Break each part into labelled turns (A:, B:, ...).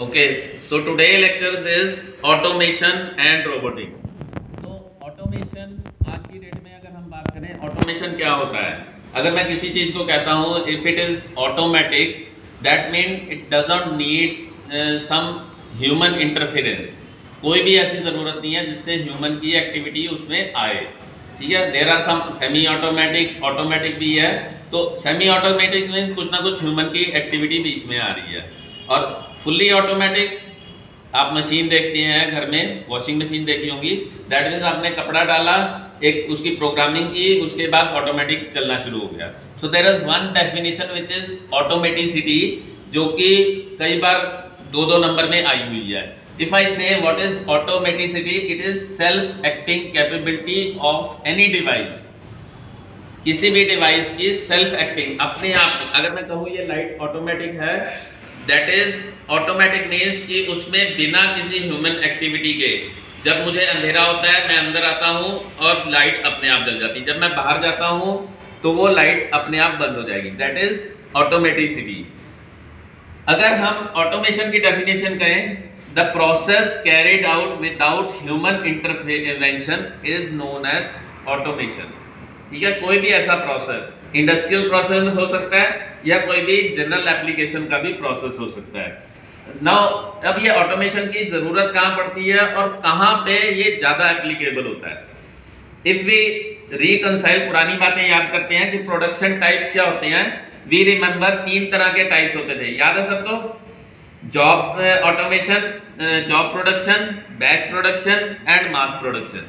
A: Okay, so today lectures is automation and robotics. तो automation आज की डेट में अगर हम बात करें ऑटोमेशन क्या होता है, अगर मैं किसी चीज को कहता हूँ if it is automatic that mean it doesn't need some human interference. कोई भी ऐसी ज़रूरत नहीं है जिससे ह्यूमन की एक्टिविटी उसमें आए। ठीक है, there are some semi automatic, automatic भी है। तो सेमी ऑटोमेटिक मीन्स कुछ ना कुछ ह्यूमन की एक्टिविटी बीच में आ रही है। और फुल्ली ऑटोमेटिक आप मशीन देखते हैं घर में, वॉशिंग मशीन देखी होंगी, दैट मीन्स आपने कपड़ा डाला, एक उसकी प्रोग्रामिंग की, उसके बाद ऑटोमेटिक चलना शुरू हो गया। So there is one definition which is automaticity, जो कि कई बार दो दो नंबर में आई हुई है। If I say what is automaticity, it is self-acting capability of any device. किसी भी डिवाइस की सेल्फ एक्टिंग अपने आप। अगर मैं कहूँ ये लाइट ऑटोमेटिक है, दैट इज ऑटोमेटिक मीन्स कि उसमें बिना किसी ह्यूमन एक्टिविटी के, जब मुझे अंधेरा होता है मैं अंदर आता हूँ और लाइट अपने आप जल जाती है, जब मैं बाहर जाता हूँ तो वो लाइट अपने आप बंद हो जाएगी। That is automaticity. अगर हम ऑटोमेशन की डेफिनेशन कहें, the process carried out without human intervention is known as automation. ठीक है, कोई भी ऐसा प्रोसेस, इंडस्ट्रियल प्रोसेस हो सकता है या कोई भी जनरल एप्लीकेशन का भी प्रोसेस हो सकता है। नाउ अब ये ऑटोमेशन की जरूरत कहाँ पड़ती है और कहाँ पे ये ज्यादा एप्लीकेबल होता है। इफ वी रिकंसाइल, पुरानी बातें याद करते हैं कि प्रोडक्शन टाइप्स क्या होते हैं। वी रिमेंबर 3 तरह के टाइप्स होते थे, याद है सबको? Job automation, job production, batch production and mass production.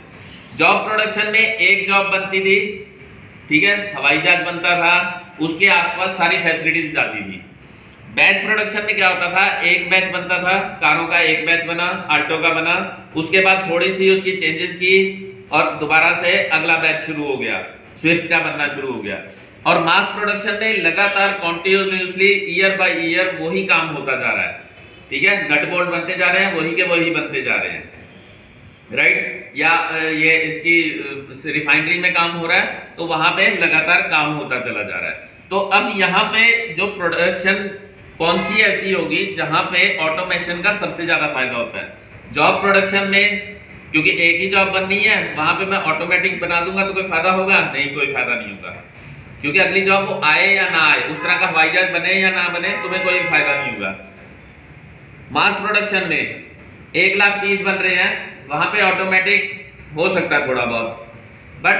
A: Job production में एक जॉब बनती थी, ठीक है, हवाई जहाज बनता था, उसके आसपास सारी फैसिलिटीज आती थी। बैच प्रोडक्शन में क्या होता था, एक बैच बनता था, कारों का एक बैच बना, ऑल्टो का बना, उसके बाद थोड़ी सी उसकी चेंजेस की और दोबारा से अगला बैच शुरू हो गया, स्विफ्ट का बनना शुरू हो गया। और मास प्रोडक्शन में लगातार कॉन्टिन्यूसली ईयर बाय ईयर वही काम होता जा रहा है। ठीक है, नट बोल्ट बनते जा रहे हैं, वही के वही बनते जा रहे हैं, राइट। या ये इसकी रिफाइनरी में काम हो रहा है तो वहां पे लगातार काम होता चला जा रहा है। तो अब यहाँ पे जो प्रोडक्शन कौन सी ऐसी होगी जहां पे ऑटोमेशन का सबसे ज्यादा फायदा होता है। जॉब प्रोडक्शन में, क्योंकि एक ही जॉब बननी है, वहां पे मैं ऑटोमेटिक बना दूंगा तो कोई फायदा होगा नहीं, कोई फायदा नहीं होगा, क्योंकि अगली जॉब वो आए या ना आए, उस तरह का हवाई जहाज बने या ना बने, तुम्हें कोई फायदा नहीं होगा। मास प्रोडक्शन में 1,30,000 बन रहे हैं, वहां पे ऑटोमेटिक हो सकता है थोड़ा बहुत, बट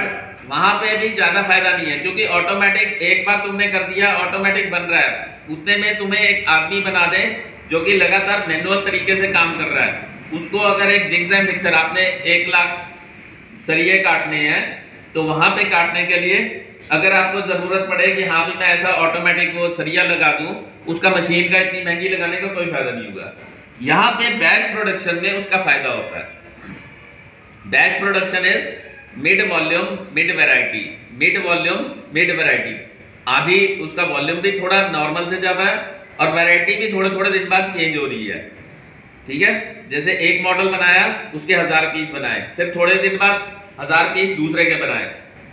A: वहां पे भी ज्यादा फायदा नहीं है, क्योंकि ऑटोमेटिक एक बार तुमने कर दिया, ऑटोमेटिक बन रहा है, उतने में तुम्हें एक आदमी बना दे जो कि लगातार मैनुअल तरीके से काम कर रहा है, उसको अगर एक जिग्स एंड फिक्सर, आपने 1,00,000 सरिये काटने हैं तो वहां पे काटने के लिए अगर आपको जरूरत पड़े कि हाँ भी मैं ऐसा ऑटोमेटिक वो सरिया लगा दूं, उसका मशीन का इतनी महंगी लगाने का कोई फायदा नहीं होगा। यहाँ पे बैच प्रोडक्शन में उसका फायदा होता है। Batch production is mid volume mid variety, mid volume mid variety, आधी उसका वॉल्यूम भी थोड़ा नॉर्मल से ज्यादा है और वैरायटी भी थोड़े थोड़े दिन बाद चेंज हो रही है। ठीक है, जैसे एक मॉडल बनाया, उसके 1000 पीस बनाए, फिर थोड़े दिन बाद 1000 पीस दूसरे के बनाए,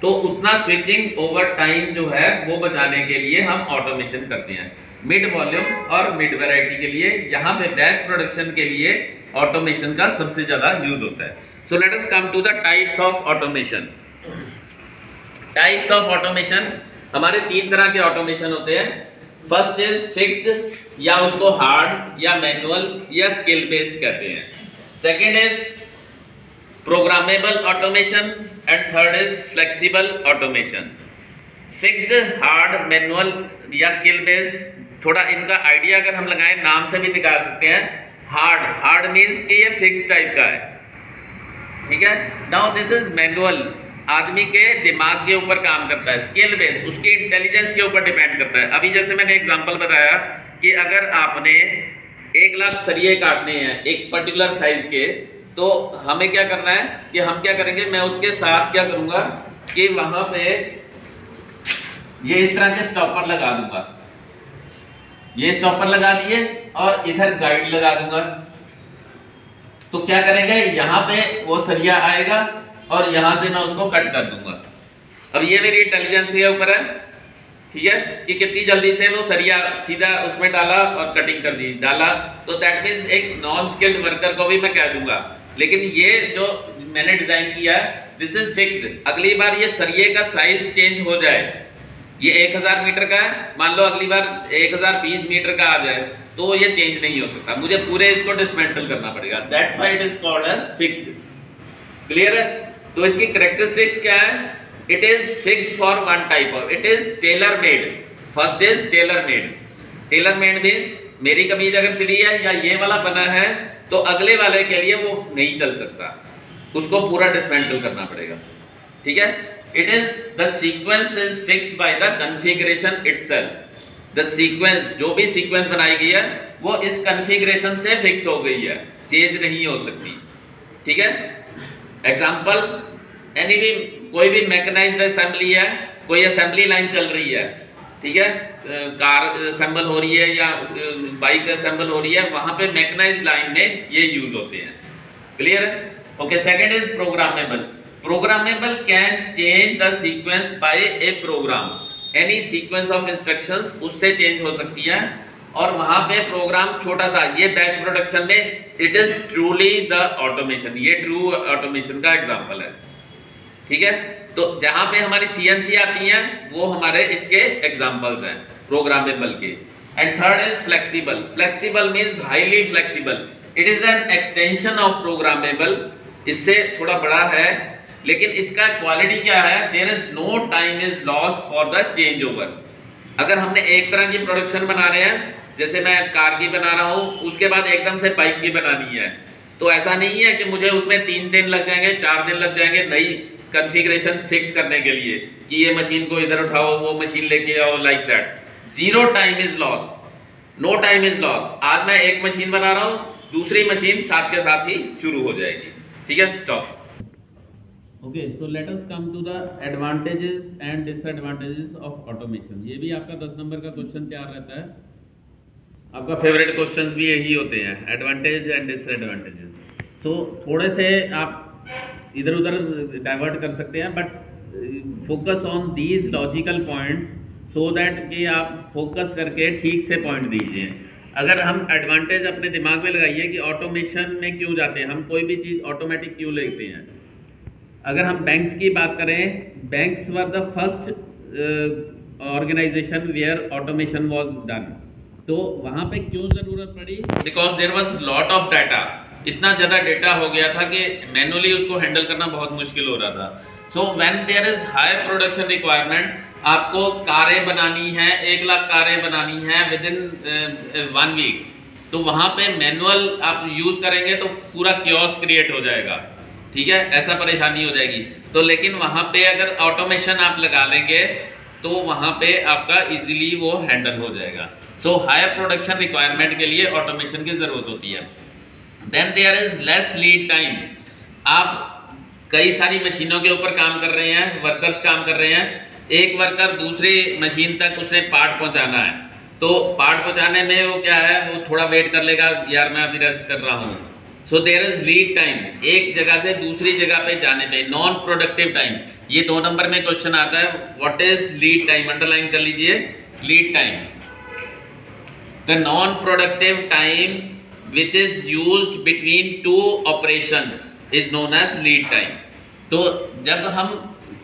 A: तो उतना स्विचिंग ओवर टाइम जो है वो बचाने के लिए हम ऑटोमेशन करते हैं मिड वॉल्यूम और मिड वैरायटी के लिए। यहाँ पे बैच प्रोडक्शन के लिए ऑटोमेशन का सबसे ज्यादा यूज होता है। So let us come to the types of automation. Types of automation, हमारे 3 तरह के ऑटोमेशन होते हैं। फर्स्ट इज फिक्स्ड, या उसको हार्ड या मैनुअल या स्किल बेस्ड कहते हैं। Second is programmable automation and third is flexible automation. Fixed, hard, manual या स्किल बेस्ड, थोड़ा इनका आइडिया अगर हम लगाएं, नाम से भी निकाल सकते हैं। हार्ड, हार्ड मीन्स कि ये फिक्स्ड टाइप का है, ठीक है। नाउ दिस इज मैनुअल, आदमी के दिमाग के ऊपर काम करता है। स्किल बेस्ड, उसकी इंटेलिजेंस के ऊपर डिपेंड करता है। अभी जैसे मैंने एग्जांपल बताया कि अगर आपने 1,00,000 सरिये काटने हैं एक पर्टिकुलर साइज के, तो हमें क्या करना है कि हम क्या करेंगे, मैं उसके साथ क्या करूंगा कि वहां पे ये इस तरह के स्टॉपर लगा दूंगा, ये स्टॉपर लगा दिए और इधर गाइड लगा दूंगा। तो क्या करेंगे, यहाँ पे वो सरिया आएगा और यहां से मैं उसको कट कर दूंगा। अब ये मेरी इंटेलिजेंस के ऊपर है, ठीक है, कि कितनी जल्दी से वो सरिया सीधा उसमें डाला और कटिंग कर दी डाला, तो दैट मीन्स एक नॉन स्किल्ड वर्कर को भी मैं कह दूंगा। लेकिन ये जो मैंने डिजाइन किया है दिस इज फिक्स्ड। अगली बार ये सरिये का साइज चेंज हो जाए, ये 1000 मीटर का है, मान लो अगली बार 1020 मीटर का आ जाए, तो ये चेंज नहीं हो सकता, मुझे पूरे इसको डिसमेंटल करना पड़ेगा। That's why it is called as fixed. Clear है? तो इसकी कैरेक्टरिस्टिक्स क्या है? It is fixed for one type of, it is tailor made. First is tailor made. Tailor made means मेरी कमीज अगर सिली है या ये वाला बना है तो अगले वाले के लिए वो नहीं चल सकता, उसको पूरा डिसमेंटल करना पड़ेगा। ठीक है? It is the sequence is fixed by the configuration itself. The sequence, जो भी सीक्वेंस बनाई गई है वो इस कॉन्फ़िगरेशन से फिक्स हो गई है, चेंज नहीं हो सकती। ठीक है? एग्जांपल, एनी भी कोई भी मैकेनाइज्ड असेंबली है, कोई असेंबली लाइन चल रही है, ठीक है, कार असेंबल हो रही है या बाइक असेंबल हो रही है, वहां पे मैकेनाइज्ड लाइन में ये यूज होते हैं। क्लियर है? Okay, second is programmable. Programmable can change the sequence by a program. Any sequence of instructions उससे चेंज हो सकती है, और वहां पे प्रोग्राम छोटा सा, ये बैच प्रोडक्शन में it is truly the automation, ये ट्रू ऑटोमेशन का एग्जांपल है। ठीक है? तो जहां पे हमारी सीएनसी आती हैं वो हमारे इसके एग्जांपल्स हैं प्रोग्रामेबल के। And third is flexible. Flexible means highly flexible, it is an extension of programmable. इससे थोड़ा बड़ा है, लेकिन इसका क्वालिटी क्या है? There is no time is lost for the change over. अगर हमने एक तरह की प्रोडक्शन बना रहे हैं, जैसे मैं कार की बना रहा हूं, उसके बाद एकदम से बाइक की बनानी है, तो ऐसा नहीं है कि मुझे उसमें 3 दिन लग जाएंगे, 4 दिन लग जाएंगे नई कॉन्फ़िगरेशन फिक्स करने के लिए कि ये मशीन को इधर उठाओ, वो मशीन लेके आओ, like that. Zero time is lost, no time is lost. आज मैं एक मशीन बना रहा हूं, दूसरी मशीन साथ के साथ ही शुरू हो जाएगी। ठीक है? Stop. Okay, so let us come to the advantages and disadvantages of automation. ये भी आपका 10 नंबर का क्वेश्चन तैयार रहता है, आपका फेवरेट क्वेश्चंस भी यही होते हैं, एडवांटेज एंड डिसएडवांटेजेस। तो थोड़े से आप इधर उधर डाइवर्ट कर सकते हैं, but focus on these logical points so that कि आप फोकस करके ठीक से पॉइंट दीजिए। अगर हम एडवांटेज अपने दिमाग में लगाइए कि ऑटोमेशन में क्यों जाते हैं, हम कोई भी चीज़ ऑटोमेटिक क्यों लेते हैं। अगर हम बैंक्स की बात करें, banks were the first organisation where automation was done. तो वहाँ पे क्यों ज़रूरत पड़ी? Because there was lot of data, इतना ज़्यादा डेटा हो गया था कि मैनुअली उसको हैंडल करना बहुत मुश्किल हो रहा था। So when there is high production requirement, आपको कारें बनानी है, 1 लाख कारें बनानी है विद इन 1 वीक, तो वहाँ पे मैनुअल आप यूज़ करेंगे तो पूरा क्योस क्रिएट हो जाएगा। ठीक है? ऐसा परेशानी हो जाएगी। तो लेकिन वहाँ पे अगर ऑटोमेशन आप लगा लेंगे तो वहाँ पे आपका इजीली वो हैंडल हो जाएगा। सो हायर प्रोडक्शन रिक्वायरमेंट के लिए ऑटोमेशन की ज़रूरत होती है। Then there is less lead time. आप कई सारी मशीनों के ऊपर काम कर रहे हैं, वर्कर्स काम कर रहे हैं, एक वर्कर दूसरी मशीन तक उसने पार्ट पहुंचाना है, तो पार्ट पहुंचाने में वो क्या है, वो थोड़ा वेट कर लेगा, यार मैं अभी रेस्ट कर रहा हूँ। So there is lead time, एक जगह से दूसरी जगह पे जाने पे। नॉन प्रोडक्टिव टाइम, ये 2 नंबर में क्वेश्चन आता है, what is lead time, underline कर लीजिए, lead time. The non productive time which is used between 2 operations is known as lead time। तो जब हम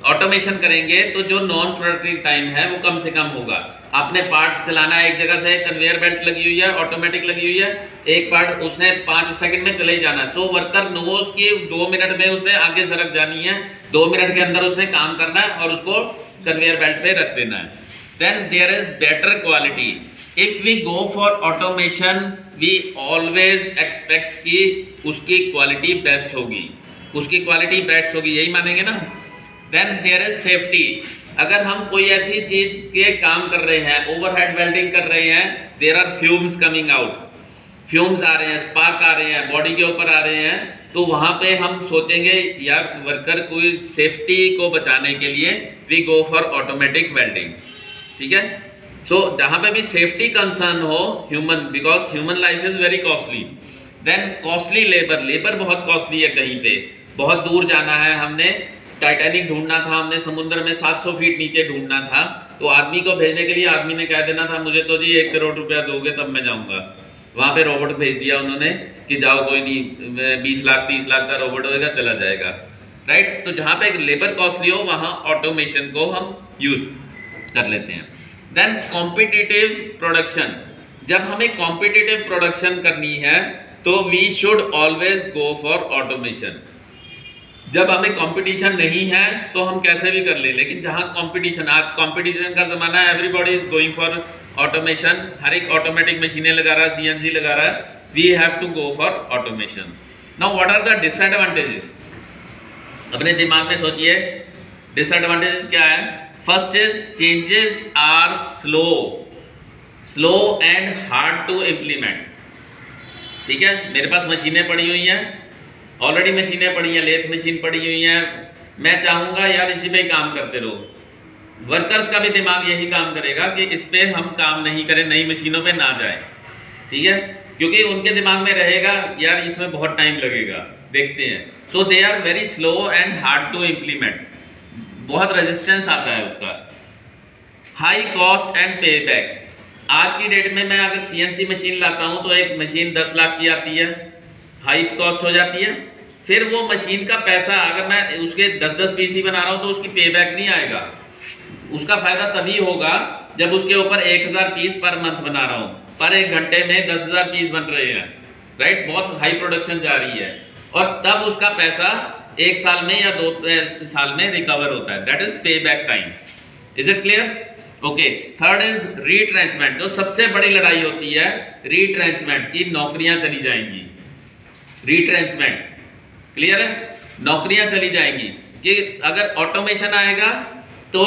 A: ऑटोमेशन करेंगे तो जो नॉन प्रोडक्टिव टाइम है वो कम से कम होगा। आपने पार्ट चलाना है, एक जगह से कन्वेयर बेल्ट लगी हुई है, ऑटोमेटिक लगी हुई है, एक पार्ट उसने 5 सेकंड में चले ही जाना है। सो वर्कर नोज कि 2 मिनट में उसने आगे सरक जानी है, 2 मिनट के अंदर उसने काम करना है और उसको कन्वेयर बेल्ट पे रख देना है। Then there is better quality. If we go for automation we always expect कि उसकी क्वालिटी बेस्ट होगी, उसकी क्वालिटी बेस्ट होगी, यही मानेंगे ना। Then there is safety. अगर हम कोई ऐसी चीज के काम कर रहे हैं, ओवरहेड वेल्डिंग कर रहे हैं, there are fumes coming out, fumes आ रहे हैं, स्पार्क आ रहे हैं, बॉडी के ऊपर आ रहे हैं, तो वहां पे हम सोचेंगे यार वर्कर कोई सेफ्टी को बचाने के लिए we go for automatic welding. ठीक है? सो जहां पे भी सेफ्टी कंसर्न हो, human, because human life is very costly. Then costly labour, labour बहुत कॉस्टली है, कहीं पे बहुत दूर जाना है, हमने टाइटैनिक ढूंढना था, हमने समुद्र में 700 फीट नीचे ढूंढना था, तो आदमी को भेजने के लिए आदमी ने कह देना था मुझे तो जी 1 करोड़ रुपया दोगे तब मैं जाऊंगा, वहां पे रोबोट भेज दिया उन्होंने कि जाओ कोई नहीं 20 लाख 30 लाख का रोबोट होएगा चला जाएगा, राइट। तो जहां पे लेबर कॉस्टली हो वहां ऑटोमेशन को हम यूज कर लेते हैं। देन कॉम्पिटिटिव प्रोडक्शन, जब हमें कॉम्पिटिटिव प्रोडक्शन करनी है तो we should always go for automation. जब हमें कंपटीशन नहीं है तो हम कैसे भी कर ले, लेकिन जहां कंपटीशन, आज कंपटीशन का जमाना है, everybody is going for automation, हर एक ऑटोमेटिक मशीनें लगा रहा है, सीएनसी लगा रहा है, we have to go for automation. Now what are the disadvantages, अपने दिमाग में सोचिए डिसएडवांटेजेस क्या है। First is changes are slow and hard to implement. ठीक है, मेरे पास मशीनें पड़ी हुई हैं, ऑलरेडी मशीनें पड़ी हैं, लेथ मशीन पड़ी हुई हैं, मैं चाहूंगा यार इसी पे ही काम करते रहो, वर्कर्स का भी दिमाग यही काम करेगा कि इस पे हम काम नहीं करें, नई मशीनों पे ना जाए, ठीक है, क्योंकि उनके दिमाग में रहेगा यार इसमें बहुत टाइम लगेगा, देखते हैं। So they are very slow and hard to implement, बहुत रेजिस्टेंस आता है उसका। High cost and payback, आज की डेट में मैं अगर सीएनसी मशीन लाता हूं तो एक मशीन 10 लाख की आती है, हाई कॉस्ट हो जाती है। फिर वो मशीन का पैसा अगर मैं उसके 10-10 पीस ही बना रहा हूं तो उसकी पे बैक नहीं आएगा, उसका फायदा तभी होगा जब उसके ऊपर 1000 पीस पर मंथ बना रहा हूं, पर एक घंटे में 10,000 पीस बन रहे हैं, राइट, बहुत हाई प्रोडक्शन जा रही है, और तब उसका पैसा 1 साल में या 2 साल में रिकवर होता है, that is payback time. Is it clear? Okay. Third is retrenchment, जो सबसे बड़ी लड़ाई होती है रीट्रेंचमेंट की, नौकरियां चली जाएंगी, रीट्रेंचमेंट, क्लियर है, नौकरियां चली जाएंगी कि अगर ऑटोमेशन आएगा तो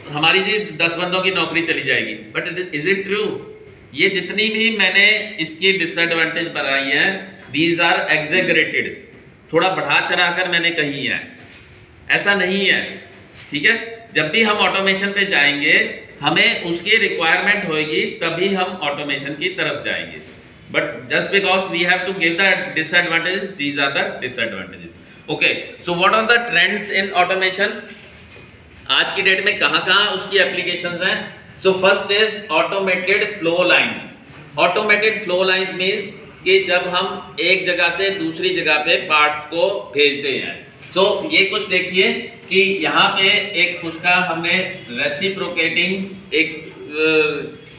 A: हमारी जी 10 बंदों की नौकरी चली जाएगी, बट इज इट ट्रू? ये जितनी भी मैंने इसकी डिसएडवांटेज बनाई है, दीज आर एग्जेगरेटेड, थोड़ा बढ़ा चढ़ा कर मैंने कही है, ऐसा नहीं है, ठीक है। जब भी हम ऑटोमेशन पे जाएंगे हमें उसकी रिक्वायरमेंट होगी तभी हम ऑटोमेशन की तरफ जाएंगे, but just because we have to give the disadvantages, these are the disadvantages. Okay, so what are the trends in automation? आज की डेट में कहाँ उसकी एप्लीकेशंस हैं? So first is automated flow lines. Automated flow lines means कि जब हम एक जगह से दूसरी जगह पे पार्ट्स को भेजते हैं। So ये कुछ देखिए कि यहाँ पे एक उसका हमने रेसिप्रोकेटिंग एक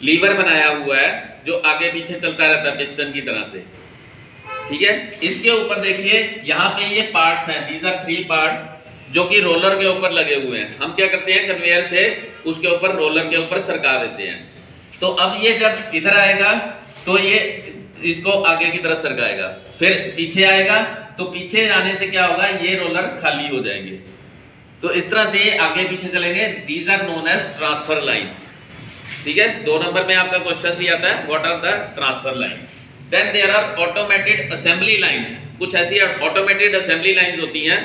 A: लीवर बनाया हुआ है जो आगे पीछे चलता रहता है पिस्टन की तरह से, ठीक है। इसके ऊपर देखिए यहाँ पे ये पार्ट्स हैं, दीज आर 3 पार्ट्स जो कि रोलर के ऊपर लगे हुए हैं। हम क्या करते हैं, कन्वेयर से उसके ऊपर रोलर के ऊपर सरका देते हैं। तो अब ये जब इधर आएगा तो ये इसको आगे की तरफ सरकाएगा, फिर पीछे आएगा तो पीछे आने से क्या होगा, ये रोलर खाली हो जाएंगे। तो इस तरह से आगे पीछे चलेंगे, these are known as transfer lines, ठीक है। 2 नंबर में आपका क्वेश्चन भी आता है, what are the transfer lines. Then there are automated assembly lines, कुछ ऐसी ऑटोमेटेड असेंबली लाइन्स होती हैं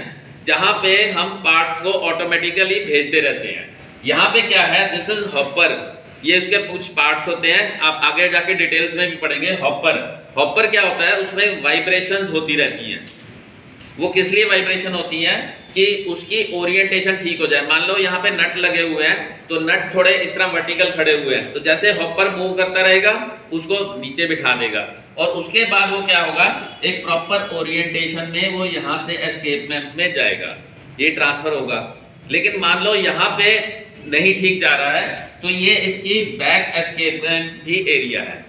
A: जहां पे हम पार्ट्स को ऑटोमेटिकली भेजते रहते हैं। यहाँ पे क्या है, दिस इज हॉपर, ये उसके कुछ पार्ट्स होते हैं, आप आगे जाके डिटेल्स में भी पढ़ेंगे। हॉपर क्या होता है, उसमें वाइब्रेशंस होती रहती हैं। वो किस लिए वाइब्रेशन होती हैं कि उसकी ओरिएंटेशन ठीक हो जाए। मान लो यहाँ पे नट लगे हुए हैं तो नट थोड़े इस तरह वर्टिकल खड़े हुए हैं, तो जैसे हॉपर मूव करता रहेगा उसको नीचे बिठा देगा, और उसके बाद वो क्या होगा, एक प्रॉपर ओरिएंटेशन में वो यहाँ से एस्केपमेंट में जाएगा, ये ट्रांसफर होगा। लेकिन मान लो यहाँ पे नहीं ठीक जा रहा है तो ये इसकी बैक एस्केपमेंट भी एरिया है,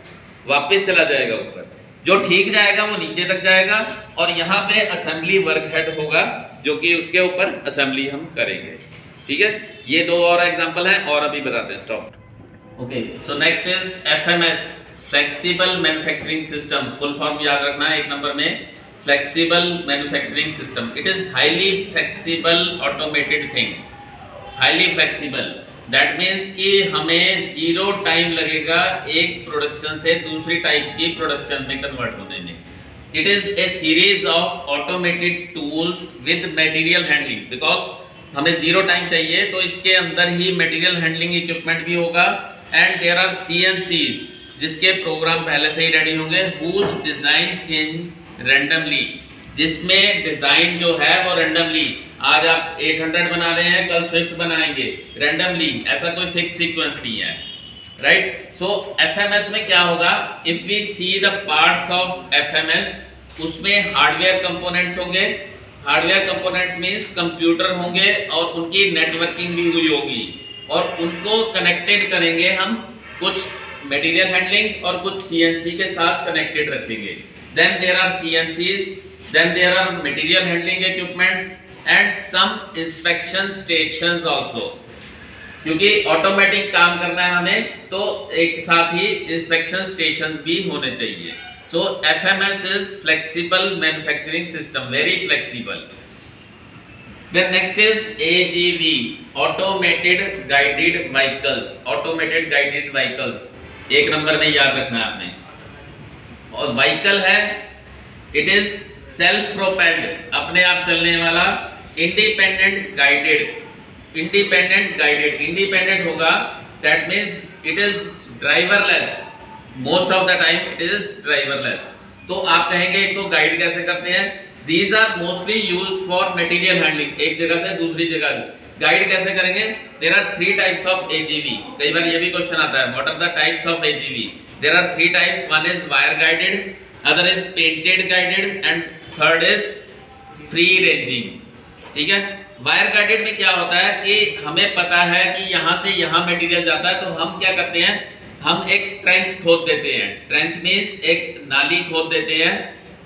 A: वापस चला जाएगा ऊपर। जो ठीक जाएगा वो नीचे तक जाएगा, और यहाँ पे असेंबली वर्क हेड होगा जो कि उसके ऊपर असेंबली हम करेंगे, ठीक है। ये 2 और एग्जांपल हैं और अभी बताते हैं, stop. Okay, so next is FMS, flexible manufacturing system, full form याद रखना है 1 नंबर में, flexible manufacturing system. It is highly flexible automated thing, highly flexible, that means कि हमें 0 टाइम लगेगा एक प्रोडक्शन से दूसरी टाइप की प्रोडक्शन में कन्वर्ट होने में। It is A series of automated tools with material handling, because हमें 0 टाइम चाहिए तो इसके अंदर ही मटेरियल हैंडलिंग इक्विपमेंट भी होगा, एंड देयर आर CNCs जिसके प्रोग्राम पहले से ही रेडी होंगे, whose डिजाइन चेंज रैंडमली, जिसमें डिजाइन जो है वो रैंडमली आज आप 800 बना रहे हैं, कल स्विफ्ट बनाएंगे रैंडमली, ऐसा कोई फिक्स सीक्वेंस नहीं है, राइट। सो एफएमएस में क्या होगा, if we see the parts of FMS, उसमें हार्डवेयर कंपोनेंट्स होंगे। हार्डवेयर कंपोनेंट्स मींस कंप्यूटर होंगे और उनकी नेटवर्किंग भी हुई होगी और उनको कनेक्टेड करेंगे हम कुछ मटेरियल हैंडलिंग और कुछ सीएनसी के साथ कनेक्टेड रखेंगे। Then there are CNCs, then there are material handling equipments and some inspection stations also, क्योंकि ऑटोमेटिक काम करना है हमें तो एक साथ ही इंस्पेक्शन स्टेशंस भी होने चाहिए। So FMS is flexible manufacturing system, very flexible. Then next is AGV, Automated Guided Vehicles, Automated Guided Vehicles, एक नंबर में याद रखना है आपने। और व्हीकल है, इट इज सेल्फ प्रोपेल्ड, अपने आप चलने वाला, independent guided. Independent guided, independent होगा that means it is driverless, most of the time it is driverless. तो आप कहेंगे इनको गाइड कैसे करते हैं? These are mostly used for material handling, एक जगह से दूसरी जगह गाइड कैसे करेंगे? There are 3 types of AGV, कई बार ये भी क्वेश्चन आता है, what are the types of AGV? There are 3 types, one is wire guided, other is painted guided and third is free ranging, ठीक है। वायर गाइडेड में क्या होता है कि हमें पता है कि यहाँ से यहाँ मटेरियल जाता है, तो हम क्या करते हैं, हम एक ट्रेंच खोद देते हैं। ट्रेंच मीन्स एक नाली खोद देते हैं,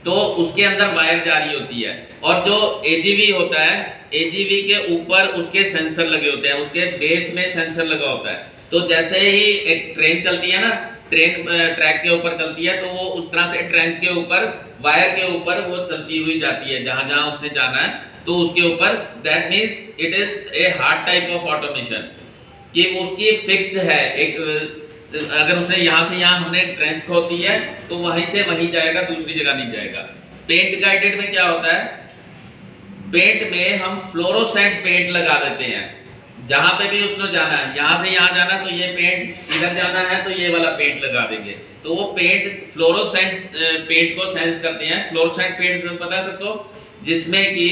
A: तो उसके अंदर वायर जारी होती है। और जो एजीवी होता है, एजीवी के ऊपर उसके सेंसर लगे होते हैं, उसके बेस में सेंसर लगा होता है। तो जैसे ही एक ट्रेन चलती है ना, ट्रेन ट्रैक के ऊपर चलती है, तो वो उस तरह से ट्रेंच के ऊपर, वायर के ऊपर वो चलती हुई जाती है जहां जहां उसने जाना है, तो उसके ऊपर। That means it is a hard type of automation, कि उसकी फिक्स्ड है एक, अगर उसने यहाँ से यहाँ हमने ट्रेंच खोद दी है तो वहीं से वहीं जाएगा, दूसरी जगह नहीं जाएगा। पेंट गाइडेड में क्या होता है, पेंट में हम फ्लोरोसेंट पेंट लगा देते हैं, जहां पे भी उसने जाना है, यहाँ से यहाँ जाना तो ये पेंट, इधर जाना है तो ये वाला पेंट लगा देंगे। तो वो पेंट फ्लोरोसेंट पेंट को सेंस करते हैं। फ्लोरोसेंट पेंट पता है सबको, जिसमें कि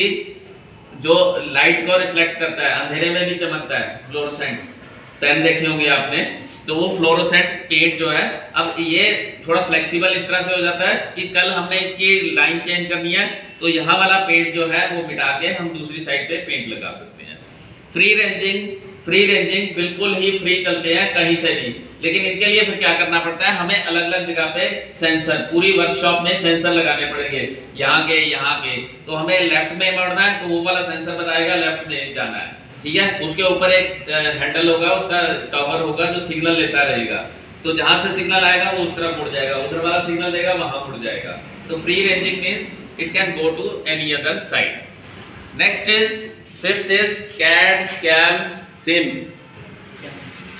A: जो लाइट को रिफ्लेक्ट करता है, अंधेरे में भी चमकता है। फ्लोरोसेंट पेन देखे होंगे आपने, तो वो फ्लोरोसेंट पेंट जो है, अब ये थोड़ा फ्लेक्सिबल इस तरह से हो जाता है कि कल हमने इसकी लाइन चेंज करनी है तो यहाँ वाला पेंट जो है वो मिटा के हम दूसरी साइड पे पेंट लगा सकते हैं। फ्री रेंजिंग, फ्री रेंजिंग बिल्कुल ही फ्री चलते हैं कहीं से भी, लेकिन इनके लिए फिर क्या करना पड़ता है, हमें अलग अलग जगह पे सेंसर, पूरी वर्कशॉप में सेंसर लगाने पड़ेंगे, यहाँ के। तो हमें लेफ्ट में मोड़ना है तो वो वाला सेंसर बताएगा लेफ्ट में जाना है, ठीक है। उसके ऊपर एक हैंडल होगा, उसका टॉवर होगा जो सिग्नल लेता रहेगा, तो जहां से सिग्नल आएगा वो उस तरफ मुड़ जाएगा, उधर वाला सिग्नल देगा वहां मुड़ जाएगा। तो free ranging means it can go to any other side. Next is, fifth is CAD, CAM, CIM.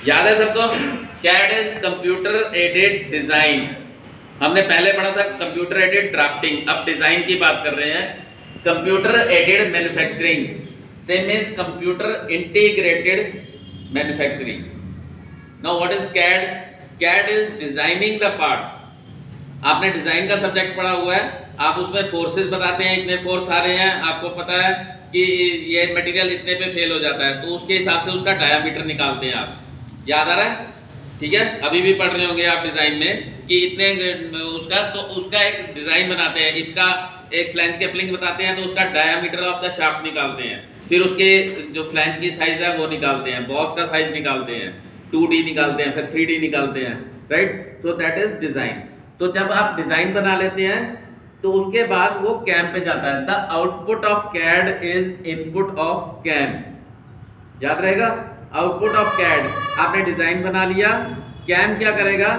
A: याद है सबको? CAD is computer aided design, हमने पहले पढ़ा था कंप्यूटर एडेड ड्राफ्टिंग, अब डिजाइन की बात कर रहे हैं। Computer aided manufacturing, same is computer integrated manufacturing. Now what is CAD? CAD is designing the parts. आपने डिजाइन का सब्जेक्ट पढ़ा हुआ है, आप उसमें फोर्सेस बताते हैं, इतने फोर्स आ रहे हैं, आपको पता है कि ये मटेरियल इतने पे फेल हो जाता है, तो उसके हिसाब से उसका डायामीटर निकालते हैं आप, याद आ रहा है? ठीक है, अभी भी पढ़ रहे होंगे आप डिजाइन में कि इतने उसका, तो उसका एक डिजाइन बनाते हैं, इसका एक फ्लैंज केपलिंग बताते हैं, तो उसका डायामीटर ऑफ द शाफ्ट निकालते हैं, फिर उसके जो फ्लैंज की साइज है वो निकालते हैं, बॉस का साइज निकालते हैं, 2D निकालते हैं, फिर 3D निकालते हैं, राइट। तो दैट इज डिजाइन। तो जब आप डिजाइन बना लेते हैं तो उसके बाद वो कैम पे जाता है। The output of CAD is input of CAM, याद रहेगा? आउटपुट ऑफ कैड, आपने डिजाइन बना लिया, कैम क्या करेगा?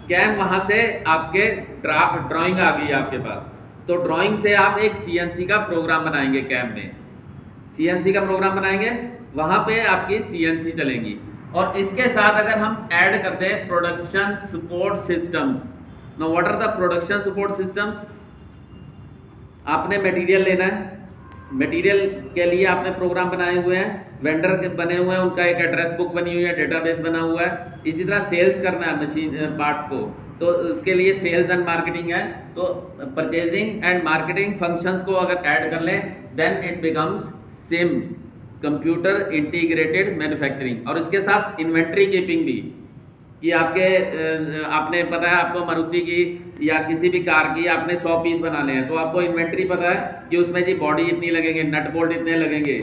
A: कैम वहां से आपके ड्राइंग आ गई आपके पास, तो ड्राइंग से आप एक सीएनसी का प्रोग्राम बनाएंगे, कैम में सीएनसी का प्रोग्राम बनाएंगे, वहां पे आपकी सीएनसी चलेंगी। और इसके साथ अगर हम ऐड करते हैं production support systems. Now what are the production support systems? आपने मटेरियल लेना है, मटेरियल के लिए आपने प्रोग्राम बनाए हुए हैं, वेंडर के बने हुए हैं, उनका एक एड्रेस बुक बनी हुई है, डेटाबेस बना हुआ है। इसी तरह सेल्स करना है मशीन पार्ट्स को, तो उसके लिए सेल्स एंड मार्केटिंग है, तो परचेजिंग एंड मार्केटिंग फंक्शंस को अगर ऐड कर लें then it becomes CIM, computer integrated manufacturing, और इसके साथ इन्वेंट्री कीपिंग भी, कि आपने पता है आपको मारुति की या किसी भी कार की आपने 100 पीस बनाने हैं, तो आपको इन्वेंट्री पता है कि उसमें जी बॉडी इतनी लगेंगे, नट बोल्ट इतने लगेंगे,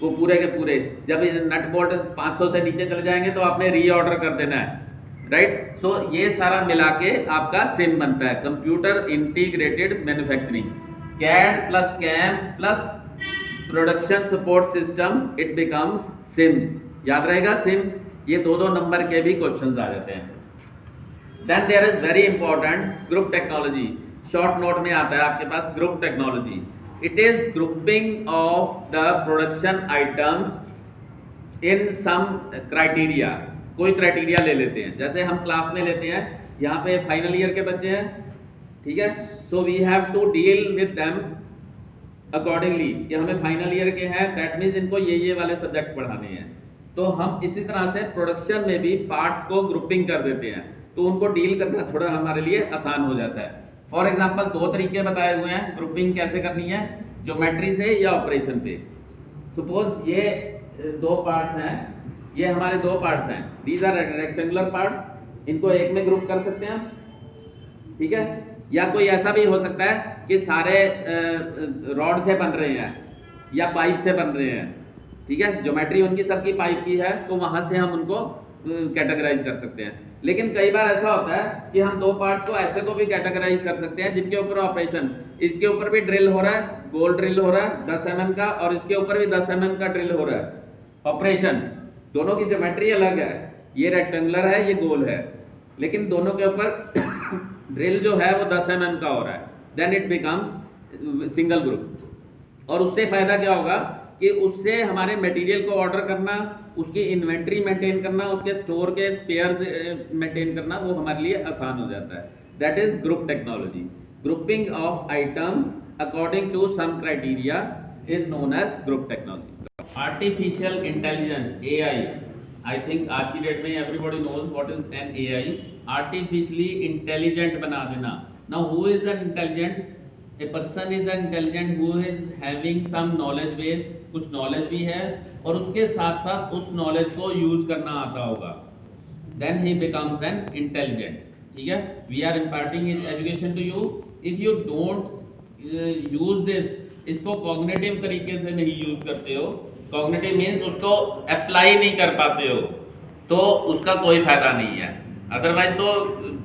A: वो पूरे के पूरे। जब नट बोल्ट 500 से नीचे चले जाएंगे तो आपने रीऑर्डर कर देना है, राइट। सो ये सारा मिला के आपका सिम बनता है, computer integrated manufacturing. CAD plus CAM plus production support system, it becomes CIM. याद रहेगा सिम, ये दो नंबर के भी क्वेश्चंस आ जाते हैं। Then there is very important group technology, short note में आता है आपके पास group technology. It is grouping of the production items in some criteria. कोई क्राइटेरिया ले लेते हैं, जैसे हम क्लास में लेते हैं, यहाँ पे फाइनल ईयर के बच्चे हैं, ठीक है, so we have to deal with them accordingly, कि हमें फाइनल ईयर के हैं, दैट मीन्स इनको ये वाले सब्जेक्ट पढ़ाने हैं। तो हम इसी तरह से प्रोडक्शन में भी पार्ट्स को ग्रुपिंग कर देते हैं, तो उनको डील करना थोड़ा हमारे लिए आसान हो जाता है। फॉर एग्जांपल 2 तरीके बताए हुए हैं ग्रुपिंग कैसे करनी है, ज्योमेट्री से या ऑपरेशन पे। सपोज ये 2 पार्ट्स हैं, ये हमारे 2 पार्ट्स हैं, दीज आर रेक्टेंगुलर पार्ट्स, इनको एक में ग्रुप कर सकते हैं, ठीक है। या कोई ऐसा भी हो सकता है कि सारे रॉड से बन रहे हैं या पाइप से बन रहे हैं, ठीक है, ज्योमेट्री उनकी सबकी पाइप की है, तो वहां से हम उनको कैटेगराइज कर सकते हैं। लेकिन कई बार ऐसा होता है कि हम 2 पार्ट्स को ऐसे को भी कैटेगराइज कर सकते हैं जिनके ऊपर ऑपरेशन, इसके ऊपर भी ड्रिल हो रहा है, गोल ड्रिल हो रहा है 10 mm का, और इसके ऊपर भी 10 mm का ड्रिल हो रहा है। ऑपरेशन दोनों की ज्योमेट्री अलग है, ये रेक्टेंगुलर है, ये गोल है, लेकिन दोनों के ऊपर ड्रिल जो है वो 10 mm का हो रहा है, then it becomes single group. और उससे फायदा क्या होगा कि उससे हमारे मटेरियल को ऑर्डर करना, उसकी इन्वेंट्री मेंटेन करना, उसके स्टोर के स्पेयर्स मेंटेन करना, वो हमारे लिए आसान हो जाता है। That is group technology. Grouping of items according to some criteria is known as group technology. Artificial intelligence, AI, I think आज की डेट में everybody knows what is an AI। Artificially intelligent बना देना। Now who is an intelligent? A person is an intelligent who is having some knowledge base, कुछ knowledge भी है और उसके साथ साथ उस नॉलेज को यूज करना आता होगा, then he becomes an intelligent, ठीक है। We are imparting his education to you, if you don't use this, इसको कॉग्निटिव तरीके से नहीं यूज करते हो, कॉग्निटिव मीन्स उसको अप्लाई नहीं कर पाते हो, तो उसका कोई फायदा नहीं है। अदरवाइज तो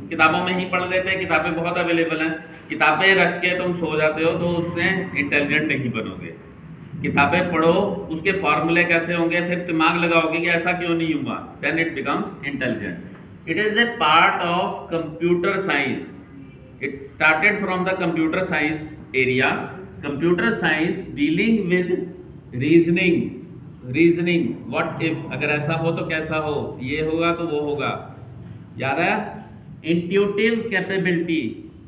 A: किताबों में ही पढ़ लेते हैं, किताबें बहुत अवेलेबल हैं, किताबें रख के तुम सो जाते हो तो उससे इंटेलिजेंट नहीं बनोगे। किताबें पढ़ो, उसके फॉर्मूले कैसे होंगे, फिर दिमाग लगाओगे कि ऐसा क्यों नहीं हुआ, then it becomes intelligent. It is a part of computer science. It started from the computer science area. Computer science dealing with reasoning, what if, अगर ऐसा हो तो कैसा हो, ये होगा तो वो होगा, याद है। इंट्यूटिव कैपेबिलिटी,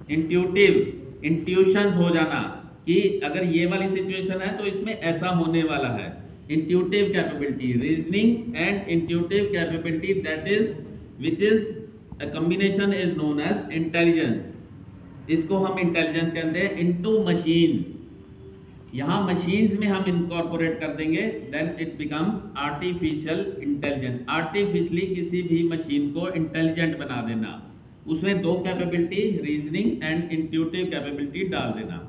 A: इंट्यूशन हो जाना कि अगर ये वाली सिचुएशन है तो इसमें ऐसा होने वाला है। Intuitive capability, reasoning and intuitive capability, that is which is a combination is known as intelligence. इसको हम इंटेलिजेंस कहते हैं। इनटू मशीन, यहाँ मशीन्स में हम इनकॉर्पोरेट कर देंगे, then it becomes artificial intelligence. Artificially किसी भी मशीन को इंटेलिजेंट बना देना, उसमें 2 capability, reasoning and intuitive capability डाल देना।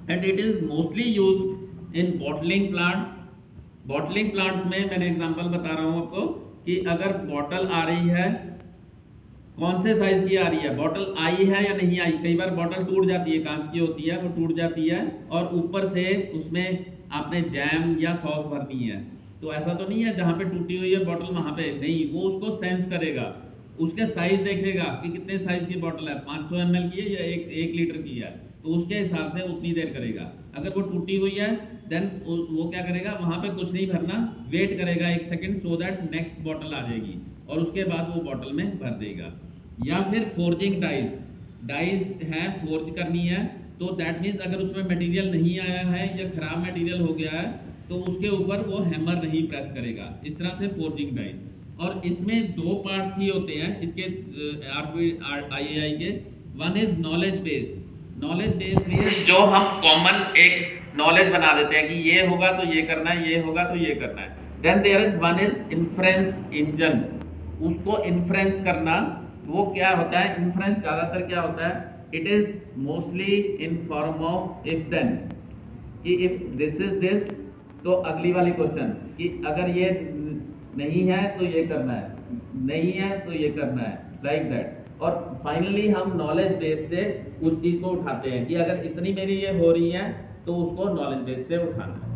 A: And it is mostly use in bottling plants. Bottling plants में मैंने एग्जांपल बता रहा हूँ आपको कि अगर बॉटल आ रही है, कौन से साइज की आ रही है, बॉटल आई है या नहीं आई। कई बार बॉटल टूट जाती है, कांच की होती है, वो टूट जाती है और ऊपर से उसमें आपने जैम या सॉस भरनी है, तो ऐसा तो नहीं है जहाँ पे टूटी हुई है बॉटल वहाँ पे नहीं, वो उसको सेंस करेगा, उसके साइज देखेगा कि कितने साइज की बॉटल है, 500 ml की है या 1 लीटर की है, तो उसके हिसाब से उतनी देर करेगा। अगर वो टूटी हुई है देन वो क्या करेगा, वहाँ पे कुछ नहीं भरना, वेट करेगा 1 second, so that next bottle आ जाएगी और उसके बाद वो बॉटल में भर देगा। या फिर फोर्जिंग डाइज है, फोर्ज करनी है, तो दैट मीन्स अगर उसमें मटेरियल नहीं आया है या खराब मटेरियल हो गया है तो उसके ऊपर वो हैमर नहीं प्रेस करेगा, इस तरह से फोर्जिंग डाइज। और इसमें 2 पार्ट्स ही होते हैं इसके IAI के। One is knowledge base. Knowledge base means जो हम कॉमन एक नॉलेज बना देते हैं कि ये होगा तो ये करना है, ये होगा तो ये करना है। Then there is one is inference engine, उसको इन्फ्रेंस करना। वो क्या होता है, इन्फ्रेंस ज़्यादातर क्या होता है, it is mostly in form of if then, कि इफ दिस इज दिस तो अगली वाली क्वेश्चन कि अगर ये नहीं है तो ये करना है, नहीं है तो ये करना है, लाइक दैट। और फाइनली हम नॉलेज बेस से उस चीज़ को उठाते हैं कि अगर इतनी मेरी ये हो रही है तो उसको नॉलेज बेस से उठाना है।